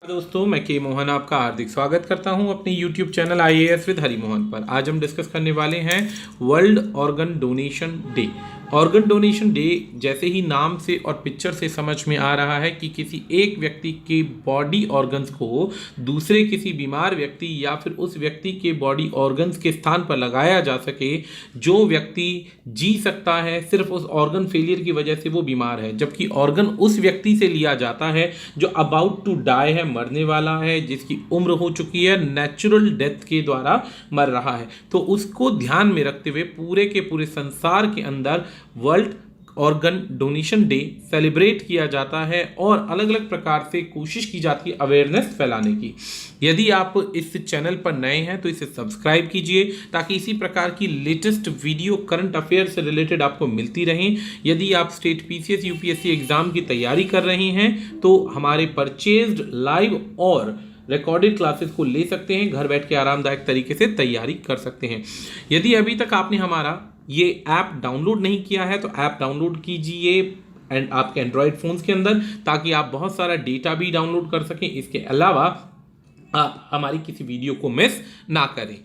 दोस्तों, मैं के मोहन आपका हार्दिक स्वागत करता हूं अपने YouTube channel IAS with Hari Mohan पर। आज हम डिस्कस करने वाले हैं world organ donation day. Organ donation day जैसे ही नाम से और पिक्चर से समझ में आ रहा है कि किसी एक व्यक्ति के बॉडी ऑर्गन्स को दूसरे किसी बीमार व्यक्ति या फिर उस व्यक्ति के बॉडी ऑर्गन्स के स्थान पर लगाया जा सके। जो व्यक्ति जी सकता है सिर्फ उस ऑर्गन फेलियर की वजह से वो बीमार है, जबकि ऑर्गन उस व्यक्ति से लिया जाता है जो अबाउट टू डाई है, मरने वाला है, जिसकी उम्र हो चुकी है, नेचुरल डेथ के द्वारा मर रहा है। तो उसको ध्यान में रखते हुए पूरे के पूरे संसार के अंदर world organ donation day celebrate किया जाता है और अलग अलग प्रकार से कोशिश की जाती है अवेयरनेस फैलाने की। यदि आप इस चैनल पर नए हैं तो इसे सब्सक्राइब कीजिए ताकि इसी प्रकार की लेटेस्ट वीडियो करंट अफेयर से रिलेटेड आपको मिलती रहें। यदि आप स्टेट PCS UPSC एग्जाम की तैयारी कर रहे हैं तो हमारे परचेज्ड लाइव और रिकॉर्डेड क्लासेस को ले सकते हैं, घर बैठ के आरामदायक तरीके से तैयारी कर सकते हैं। यदि अभी तक आपने हमारा ये ऐप डाउनलोड नहीं किया है तो ऐप डाउनलोड कीजिए एंड आपके एंड्रॉयड फोन्स के अंदर, ताकि आप बहुत सारा डेटा भी डाउनलोड कर सकें। इसके अलावा आप हमारी किसी वीडियो को मिस ना करें।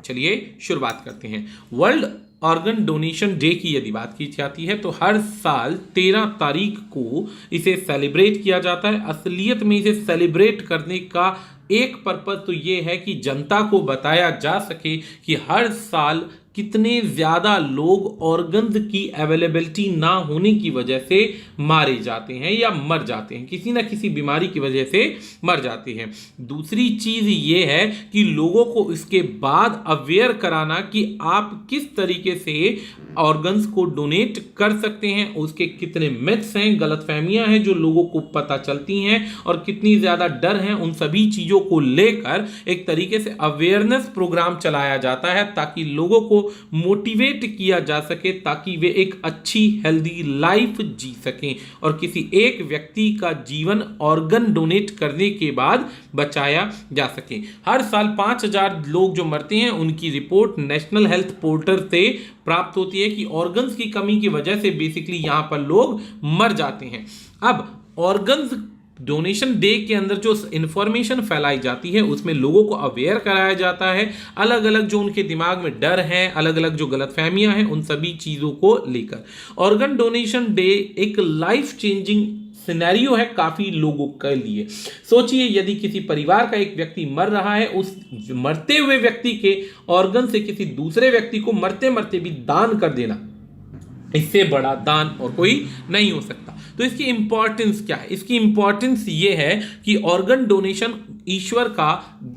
चलिए शुरुआत करते हैं। वर्ल्ड ऑर्गन डोनेशन डे की यदि बात की जाती है तो हर साल 13 तारीख को इसे सेलिब्रेट किया जाता है। असलियत में इसे सेलिब्रेट करने का एक पर्पज तो ये है कि जनता को बताया जा सके कि हर साल कितने ज़्यादा लोग ऑर्गन्स की अवेलेबिलिटी ना होने की वजह से मारे जाते हैं या मर जाते हैं, किसी ना किसी बीमारी की वजह से मर जाते हैं। दूसरी चीज़ ये है कि लोगों को इसके बाद अवेयर कराना कि आप किस तरीके से ऑर्गन्स को डोनेट कर सकते हैं, उसके कितने मिथ्स हैं, गलतफहमियां हैं जो लोगों को पता चलती हैं और कितनी ज़्यादा डर हैं। उन सभी चीज़ों को लेकर एक तरीके से अवेयरनेस प्रोग्राम चलाया जाता है ताकि लोगों को मोटिवेट किया जा सके, ताकि वे एक अच्छी हेल्दी लाइफ जी सकें और किसी एक व्यक्ति का जीवन ऑर्गन डोनेट करने के बाद बचाया जा सके। हर साल 5000 लोग जो मरते हैं उनकी रिपोर्ट नेशनल हेल्थ पोर्टल से प्राप्त होती है कि ऑर्गन्स की कमी की वजह से बेसिकली यहां पर लोग मर जाते हैं। अब ऑर्गन्स डोनेशन डे के अंदर जो इंफॉर्मेशन फैलाई जाती है उसमें लोगों को अवेयर कराया जाता है, अलग अलग जो उनके दिमाग में डर हैं, अलग अलग जो गलतफहमियां हैं, उन सभी चीज़ों को लेकर। ऑर्गन डोनेशन डे एक लाइफ चेंजिंग सिनेरियो है काफ़ी लोगों के लिए। सोचिए, यदि किसी परिवार का एक व्यक्ति मर रहा है, उस मरते हुए व्यक्ति के ऑर्गन से किसी दूसरे व्यक्ति को मरते मरते भी दान कर देना, इससे बड़ा दान और कोई नहीं हो सकता। तो इसकी इंपॉर्टेंस क्या है? इसकी इंपॉर्टेंस ये है कि ऑर्गन डोनेशन ईश्वर का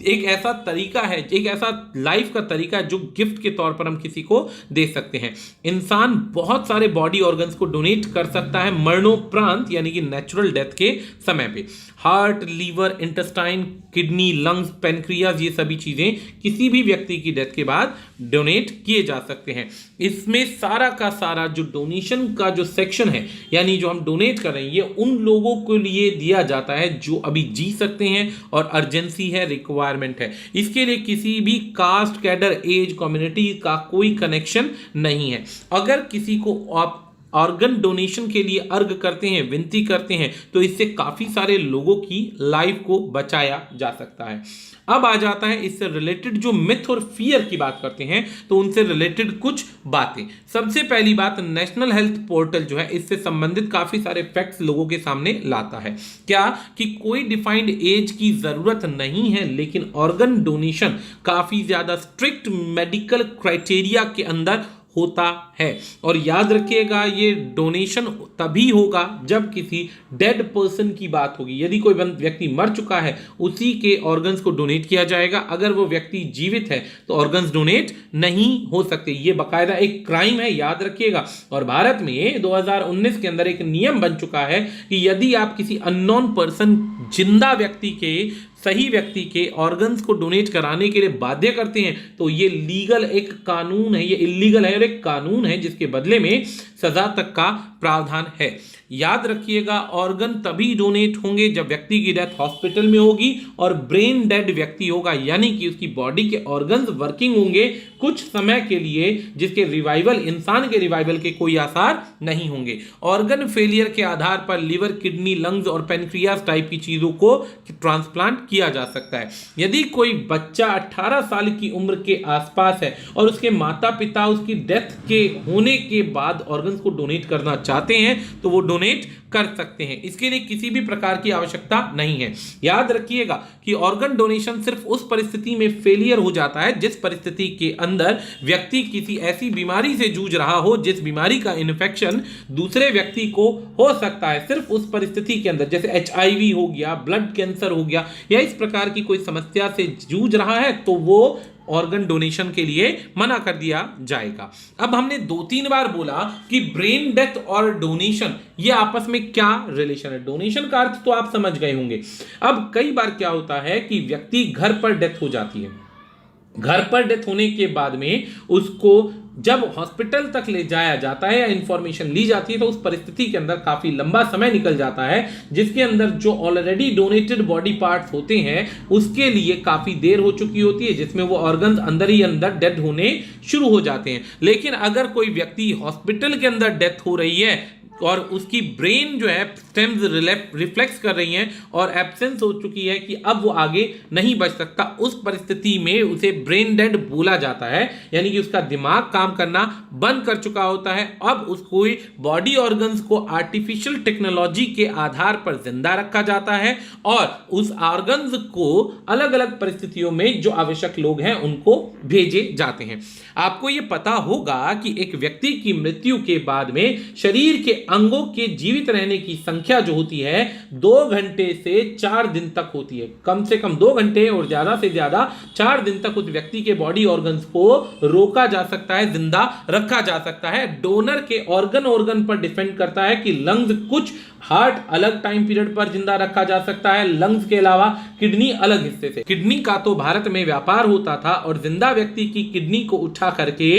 एक ऐसा तरीका है, एक ऐसा लाइफ का तरीका है जो गिफ्ट के तौर पर हम किसी को दे सकते हैं। इंसान बहुत सारे बॉडी ऑर्गन्स को डोनेट कर सकता है मरणोपरांत, यानी कि नेचुरल डेथ के समय पे। Heart, liver, intestine, kidney, lungs, pancreas, ये सभी चीजें किसी भी व्यक्ति की डेथ के बाद डोनेट किए जा सकते हैं। इसमें सारा का सारा जो डोनेशन का जो सेक्शन है, यानी जो हम डोनेट कर रहे हैं, ये उन लोगों के लिए दिया जाता है जो अभी जी सकते हैं और अर्जेंसी है, रिक्वायरमेंट है। इसके लिए किसी भी कास्ट, कैडर, एज, कम्युनिटी का कोई कनेक्शन नहीं है। अगर किसी को आप ऑर्गन डोनेशन के लिए अर्घ करते हैं, विनती करते हैं, तो इससे काफ़ी सारे लोगों की लाइफ को बचाया जा सकता है। अब आ जाता है इससे रिलेटेड जो मिथ और फियर की बात करते हैं, तो उनसे रिलेटेड कुछ बातें। सबसे पहली बात, नेशनल हेल्थ पोर्टल जो है इससे संबंधित काफ़ी सारे फैक्ट्स लोगों के सामने लाता है। क्या कि कोई डिफाइंड एज की ज़रूरत नहीं है, लेकिन ऑर्गन डोनेशन काफ़ी ज़्यादा स्ट्रिक्ट मेडिकल क्राइटेरिया के अंदर होता है। और याद रखिएगा, ये डोनेशन तभी होगा जब किसी डेड पर्सन की बात होगी। यदि कोई व्यक्ति मर चुका है, उसी के ऑर्गन्स को डोनेट किया जाएगा। अगर वो व्यक्ति जीवित है तो ऑर्गन्स डोनेट नहीं हो सकते। ये बाकायदा एक क्राइम है, याद रखिएगा। और भारत में 2019 के अंदर एक नियम बन चुका है कि यदि आप किसी अननोन पर्सन, जिंदा व्यक्ति के सही व्यक्ति के ऑर्गन्स को डोनेट कराने के लिए बाध्य करते हैं तो ये लीगल एक कानून है, ये इलीगल है और एक कानून है जिसके बदले में सजा तक का प्रावधान है। याद रखिएगा, ऑर्गन तभी डोनेट होंगे जब व्यक्ति की डेथ हॉस्पिटल में होगी और ब्रेन डेड व्यक्ति होगा, यानी कि उसकी बॉडी के ऑर्गन्स वर्किंग होंगे कुछ समय के लिए, जिसके रिवाइवल, इंसान के रिवाइवल के कोई आसार नहीं होंगे। ऑर्गन फेलियर के आधार पर लिवर, किडनी, लंग्स और पेनक्रियास टाइप की चीजों को ट्रांसप्लांट किया जा सकता है। यदि कोई बच्चा 18 साल की उम्र के आसपास है और उसके माता पिता उसकी डेथ के होने के बाद ऑर्गन्स को डोनेट करना चाहते हैं तो वो डोनेट कर सकते हैं। इसके लिए किसी भी प्रकार की आवश्यकता नहीं है। याद रखिएगा कि ऑर्गन डोनेशन सिर्फ उस परिस्थिति में फेलियर हो जाता है जिस परिस्थिति के अंदर व्यक्ति किसी ऐसी बीमारी से जूझ रहा हो जिस बीमारी का इन्फेक्शन दूसरे व्यक्ति को हो सकता है। सिर्फ उस परिस्थिति के अंदर, जैसे HIV हो गया, ब्लड कैंसर हो गया, या इस प्रकार की कोई समस्या से जूझ रहा है तो वो ऑर्गन डोनेशन के लिए मना कर दिया जाएगा। अब हमने 2-3 बार बोला कि ब्रेन डेथ और डोनेशन ये आपस में क्या रिलेशन है। डोनेशन का अर्थ तो आप समझ गए होंगे। अब कई बार क्या होता है कि व्यक्ति घर पर डेथ हो जाती है, घर पर डेथ होने के बाद में उसको जब हॉस्पिटल तक ले जाया जाता है या इंफॉर्मेशन ली जाती है तो उस परिस्थिति के अंदर काफी लंबा समय निकल जाता है, जिसके अंदर जो ऑलरेडी डोनेटेड बॉडी पार्ट्स होते हैं उसके लिए काफी देर हो चुकी होती है, जिसमें वो ऑर्गन्स अंदर ही अंदर डेड होने शुरू हो जाते हैं। लेकिन अगर कोई व्यक्ति हॉस्पिटल के अंदर डेथ हो रही है और उसकी ब्रेन जो है स्टेम्स रिफ्लेक्स कर रही हैं और एब्सेंस हो चुकी है कि अब वो आगे नहीं बच सकता, उस परिस्थिति में उसे ब्रेन डेड बोला जाता है, यानी कि उसका दिमाग काम करना बंद कर चुका होता है। अब उसको बॉडी ऑर्गन्स को आर्टिफिशियल टेक्नोलॉजी के आधार पर जिंदा रखा जाता है और उस ऑर्गन्स को अलग अलग परिस्थितियों में जो आवश्यक लोग हैं उनको भेजे जाते हैं। आपको ये पता होगा कि एक व्यक्ति की मृत्यु के बाद में शरीर के अंगों के जीवित रहने की संख्या जो होती है 2 घंटे से 4 दिन तक होती है। कम से कम 2 घंटे और ज्यादा से ज्यादा 4 दिन तक उस व्यक्ति के बॉडी ऑर्गन्स को रोका जा सकता है, जिंदा रखा जा सकता है। डोनर के ऑर्गन पर डिपेंड करता है कि लंग्स कुछ, हार्ट अलग टाइम पीरियड पर जिंदा रखा जा सकता है, लंग्स के अलावा किडनी अलग हिस्से से। किडनी का तो भारत में व्यापार होता था और जिंदा व्यक्ति की किडनी को उठा करके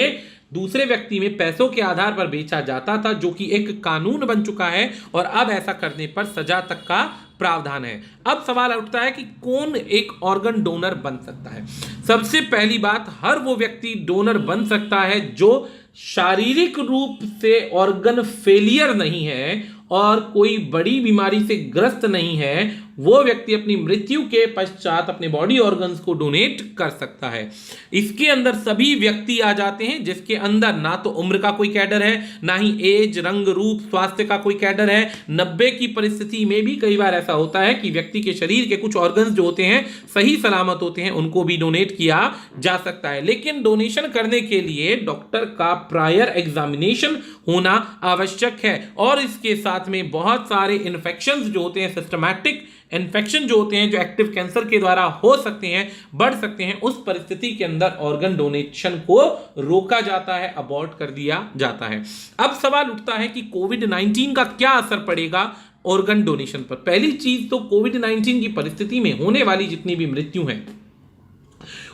दूसरे व्यक्ति में पैसों के आधार पर बेचा जाता था, जो कि एक कानून बन चुका है और अब ऐसा करने पर सजा तक का प्रावधान है। अब सवाल उठता है कि कौन एक ऑर्गन डोनर बन सकता है। सबसे पहली बात, हर वो व्यक्ति डोनर बन सकता है जो शारीरिक रूप से ऑर्गन फेलियर नहीं है और कोई बड़ी बीमारी से ग्रस्त नहीं है। वो व्यक्ति अपनी मृत्यु के पश्चात अपने बॉडी ऑर्गन्स को डोनेट कर सकता है। इसके अंदर सभी व्यक्ति आ जाते हैं जिसके अंदर ना तो उम्र का कोई कैडर है, ना ही एज, रंग, रूप, स्वास्थ्य का कोई कैडर है। 90 की परिस्थिति में भी कई बार ऐसा होता है कि व्यक्ति के शरीर के कुछ ऑर्गन्स जो होते हैं सही सलामत होते हैं, उनको भी डोनेट किया जा सकता है। लेकिन डोनेशन करने के लिए डॉक्टर का प्रायर एग्जामिनेशन होना आवश्यक है और इसके साथ में बहुत सारे इन्फेक्शंस जो होते हैं, सिस्टमैटिक इन्फेक्शन जो होते हैं, जो एक्टिव कैंसर के द्वारा हो सकते हैं, बढ़ सकते हैं, उस परिस्थिति के अंदर ऑर्गन डोनेशन को रोका जाता है, अबॉर्ट कर दिया जाता है। अब सवाल उठता है कि कोविड-19 का क्या असर पड़ेगा ऑर्गन डोनेशन पर। पहली चीज तो कोविड-19 की परिस्थिति में होने वाली जितनी भी मृत्यु है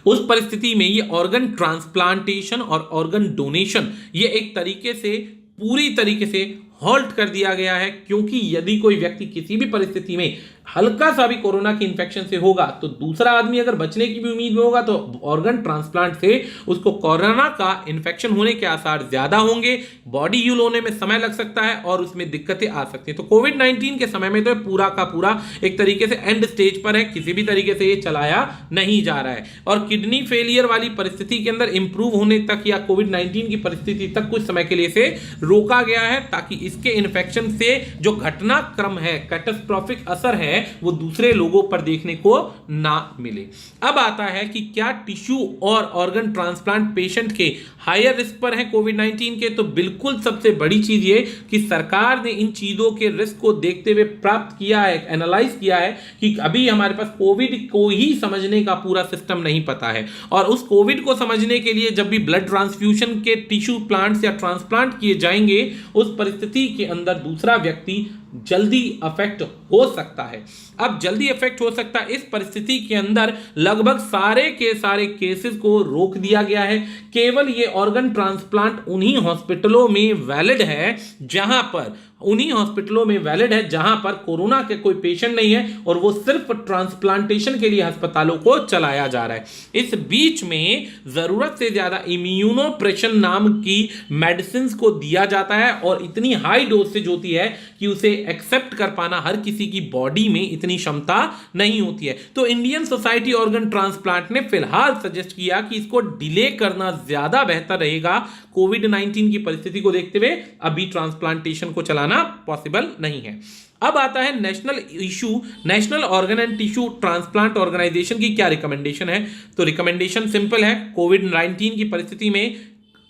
उस परिस्थिति में ये ऑर्गन ट्रांसप्लांटेशन और ऑर्गन डोनेशन ये एक तरीके से पूरी तरीके से हॉल्ट कर दिया गया है, क्योंकि यदि कोई व्यक्ति किसी भी परिस्थिति में हल्का सा भी कोरोना की इंफेक्शन से होगा तो दूसरा आदमी अगर बचने की भी उम्मीद में होगा तो ऑर्गन ट्रांसप्लांट से उसको कोरोना का इंफेक्शन होने के आसार ज्यादा होंगे, बॉडी हील होने में समय लग सकता है और उसमें दिक्कतें आ सकती हैं। तो कोविड-19 के समय में तो पूरा का पूरा एक तरीके से एंड स्टेज पर है, किसी भी तरीके से ये चलाया नहीं जा रहा है। और किडनी फेलियर वाली परिस्थिति के अंदर इंप्रूव होने तक या कोविड-19 की परिस्थिति तक कुछ समय के लिए से रोका गया है, ताकि इसके इन्फेक्शन से जो घटनाक्रम है, कैटास्ट्रोफिक असर है, वो दूसरे लोगों पर देखने को ना मिले। अब आता है कि क्या टिश्यू और ऑर्गन ट्रांसप्लांट पेशेंट के हायर रिस्क पर है कोविड-19 के। तो बिल्कुल सबसे बड़ी चीज ये कि सरकार ने इन चीजों के रिस्क को देखते हुए प्राप्त किया है, एनालाइज किया है कि अभी हमारे पास कोविड को ही समझने का पूरा सिस्टम नहीं पता है और उस कोविड को समझने के लिए जब भी ब्लड ट्रांसफ्यूजन के टिश्यू प्लांट्स या ट्रांसप्लांट किए जाएंगे उस परिस्थिति परिस्थिति के अंदर दूसरा व्यक्ति जल्दी अफेक्ट हो सकता है। अब जल्दी अफेक्ट हो सकता है, इस परिस्थिति के अंदर लगभग सारे के सारे केसेस को रोक दिया गया है। केवल ये ऑर्गन ट्रांसप्लांट उन्हीं हॉस्पिटलों में वैलिड है जहां पर कोरोना के कोई पेशेंट नहीं है और वो सिर्फ ट्रांसप्लांटेशन के लिए अस्पतालों को चलाया जा रहा है। इस बीच में जरूरत से ज्यादा इम्यूनोप्रेशन नाम की मेडिसिन को दिया जाता है और इतनी हाई डोसेज होती है कि उसे एक्सेप्ट कर पाना हर किसी की बॉडी में इतनी क्षमता नहीं होती है। तो इंडियन सोसाइटी ऑर्गन ट्रांसप्लांट ने फिलहाल सजेस्ट किया कि इसको डिले करना ज्यादा बेहतर रहेगा। कोविड-19 की परिस्थिति को देखते हुए अभी ट्रांसप्लांटेशन को चलाना पॉसिबल नहीं है। अब आता है national organ and tissue transplant organisation की क्या रिकमेंडेशन है। तो रिकमेंडेशन सिंपल है, कोविड-19 की परिस्थिति में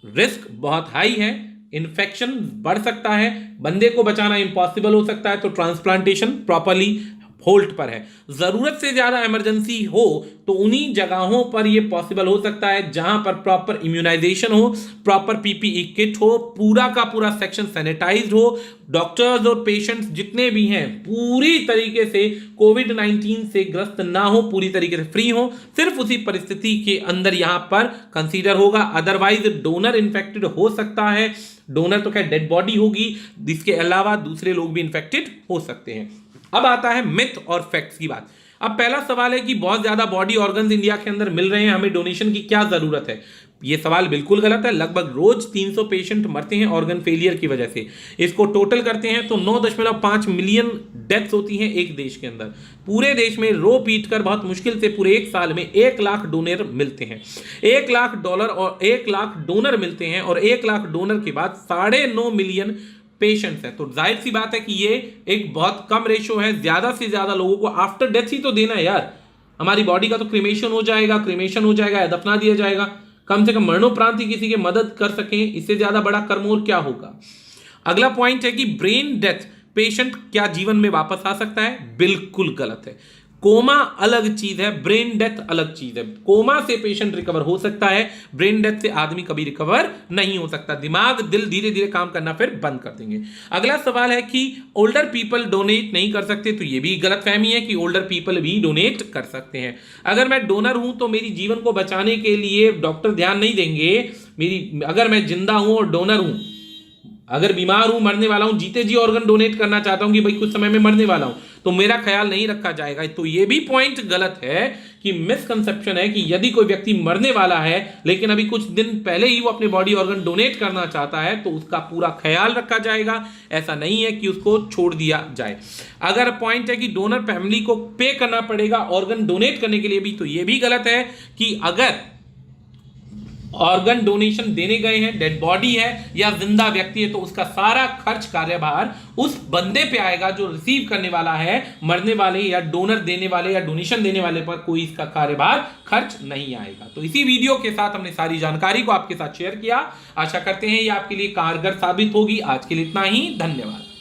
रिस्क बहुत हाई है, इन्फेक्शन बढ़ सकता है, बंदे को बचाना इम्पॉसिबल हो सकता है, तो ट्रांसप्लांटेशन प्रॉपर्ली होल्ड पर है। जरूरत से ज्यादा इमरजेंसी हो तो उन्हीं जगहों पर यह पॉसिबल हो सकता है जहां पर प्रॉपर इम्यूनाइजेशन हो, प्रॉपर पीपीई किट हो, पूरा का पूरा सेक्शन सैनिटाइज्ड हो, डॉक्टर्स और पेशेंट्स जितने भी हैं पूरी तरीके से कोविड-19 से ग्रस्त ना हो, पूरी तरीके से फ्री हो, सिर्फ उसी परिस्थिति के अंदर यहां पर कंसीडर होगा। अदरवाइज डोनर इन्फेक्टेड हो सकता है, डोनर तो क्या डेड बॉडी होगी, इसके अलावा दूसरे लोग भी इन्फेक्टेड हो सकते हैं। अब आता है मिथ और फैक्ट्स की बात। अब पहला सवाल है कि बहुत ज्यादा बॉडी ऑर्गन्स इंडिया के अंदर मिल रहे हैं, हमें डोनेशन की क्या जरूरत है। यह सवाल बिल्कुल गलत है। लगभग रोज 300 पेशेंट मरते हैं ऑर्गन फेलियर की वजह से। इसको टोटल करते हैं तो 9.5 मिलियन डेथ्स होती हैं एक देश के अंदर। पूरे देश में रो पीट कर बहुत मुश्किल से पूरे एक साल में 1 लाख डोनर मिलते हैं, $1 लाख और 1 लाख डोनर मिलते हैं और 1 लाख डोनर के बाद 9.5 मिलियन पेशेंट्स हैं। तो जाहिर सी बात है कि ये एक बहुत कम रेशो है। ज्यादा से ज्यादा लोगों को आफ्टर डेथ ही तो देना है यार। हमारी बॉडी का तो क्रिमेशन हो जाएगा, दफना दिया जाएगा। कम से कम मरणोपरांत ही किसी की मदद कर सकें, इससे ज्यादा बड़ा कर्म और क्या होगा। अगला पॉइंट है कि ब्रेन डेथ पेशेंट क्या जीवन में वापस आ सकता है? बिल्कुल गलत है। कोमा अलग चीज है, ब्रेन डेथ अलग चीज है। कोमा से पेशेंट रिकवर हो सकता है, ब्रेन डेथ से आदमी कभी रिकवर नहीं हो सकता। दिमाग दिल धीरे धीरे काम करना फिर बंद कर देंगे। अगला सवाल है कि ओल्डर पीपल डोनेट नहीं कर सकते, तो यह भी गलतफहमी है कि ओल्डर पीपल भी डोनेट कर सकते हैं। अगर मैं डोनर हूं तो मेरी जीवन को बचाने के लिए डॉक्टर ध्यान नहीं देंगे। अगर मैं जिंदा हूं और डोनर हूं, अगर बीमार हूं, मरने वाला हूं, जीते जी ऑर्गन डोनेट करना चाहता हूं कि भाई कुछ समय में मरने वाला हूं, तो मेरा ख्याल नहीं रखा जाएगा। तो यह भी पॉइंट गलत है कि मिसकंसेप्शन है कि यदि कोई व्यक्ति मरने वाला है लेकिन अभी कुछ दिन पहले ही वो अपने बॉडी ऑर्गन डोनेट करना चाहता है तो उसका पूरा ख्याल रखा जाएगा। ऐसा नहीं है कि उसको छोड़ दिया जाए। अगर पॉइंट है कि डोनर फैमिली को पे करना पड़ेगा ऑर्गन डोनेट करने के लिए भी, तो यह भी गलत है कि अगर ऑर्गन डोनेशन देने गए हैं, डेड बॉडी है या जिंदा व्यक्ति है, तो उसका सारा खर्च कार्यभार उस बंदे पे आएगा जो रिसीव करने वाला है। मरने वाले या डोनर देने वाले या डोनेशन देने वाले पर कोई इसका कार्यभार खर्च नहीं आएगा। तो इसी वीडियो के साथ हमने सारी जानकारी को आपके साथ शेयर किया। आशा करते हैं ये आपके लिए कारगर साबित होगी। आज के लिए इतना ही, धन्यवाद।